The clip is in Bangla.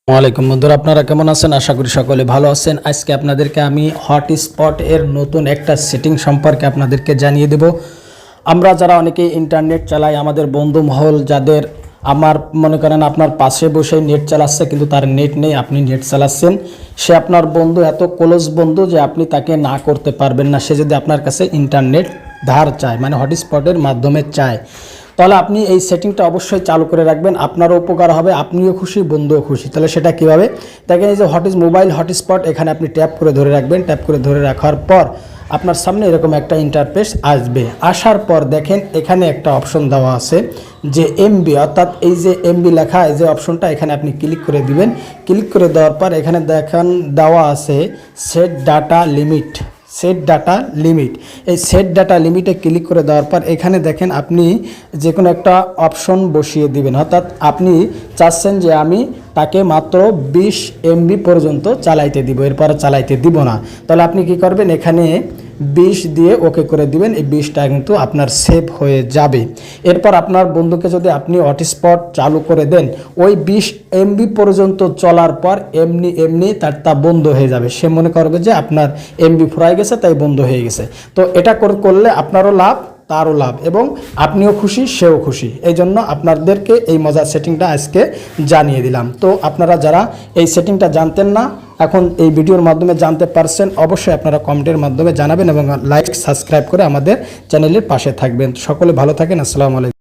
ওয়ালাইকুম বন্ধুরা, আপনারা কেমন আছেন? আশা করি সকলে ভালো আছেন। আজকে আপনাদেরকে আমি হটস্পট এর নতুন একটা সেটিং সম্পর্কে আপনাদেরকে জানিয়ে দেব। আমরা যারা অনেকেই ইন্টারনেট চালাই, আমাদের বন্ধু মহল যাদের, আমার মনে করেন আপনার পাশে বসে নেট চালাচ্ছে কিন্তু তার নেট নেই, আপনি নেট চালাচ্ছেন, সে আপনার বন্ধু, এত ক্লোজ বন্ধু যে আপনি তাকে না করতে পারবেন না। সে যদি আপনার কাছে ইন্টারনেট ধার চায়, মানে হটস্পটের মাধ্যমে চায়, তাহলে আপনি এই সেটিংটা অবশ্যই চালু করে রাখবেন। আপনারও উপকার হবে, আপনিও খুশি, বন্ধুও খুশি। তাহলে সেটা কীভাবে দেখেন, এই যে মোবাইল হটস্পট, এখানে আপনি ট্যাপ করে ধরে রাখবেন। ট্যাপ করে ধরে রাখার পর আপনার সামনে এরকম একটা ইন্টারফেস আসবে। আসার পর দেখেন এখানে একটা অপশন দেওয়া আছে যে এমবি, অর্থাৎ এই যে এমবি লেখা, এই যে অপশনটা, এখানে আপনি ক্লিক করে দিবেন। ক্লিক করে দেওয়ার পর এখানে দেখেন দেওয়া আছে set data limit. Set data limit, এই সেট ডাটা লিমিটে ক্লিক করে দেওয়ার পর এখানে দেখেন আপনি যে কোনো একটা অপশন বসিয়ে দিবেন। অর্থাৎ আপনি চাচ্ছেন যে আমি তাকে মাত্র 20 এমবি পর্যন্ত চালাইতে দিব, এরপর চালাইতে দিব না। তাহলে আপনি কি করবেন, এখানে 20 দিয়ে ওকে করে দিবেন। এই 20টা কিন্তু আপনার সেভ হয়ে যাবে। এরপর আপনার বন্ধুকে যদি আপনি হটস্পট চালু করে দেন, ওই 20 এমবি পর্যন্ত চলার পর এমনি তা বন্ধ হয়ে যাবে। সে মনে করবে যে আপনার এমবি ফুরাই গেছে, তাই বন্ধ হয়ে গেছে। তো এটা করলে আপনারও লাভ, তারও লাভ, এবং আপনিও খুশি, সেও খুশি। এই জন্য আপনাদেরকে এই মজার সেটিংটা আজকে জানিয়ে দিলাম। তো আপনারা যারা এই সেটিংটা জানতেন না, এখন এই ভিডিওর মাধ্যমে জানতে পারছেন। অবশ্যই আপনারা কমেন্টের মাধ্যমে জানাবেন এবং লাইক সাবস্ক্রাইব করে আমাদের চ্যানেলের পাশে থাকবেন। সকলে ভালো থাকেন। আসসালামু আলাইকুম।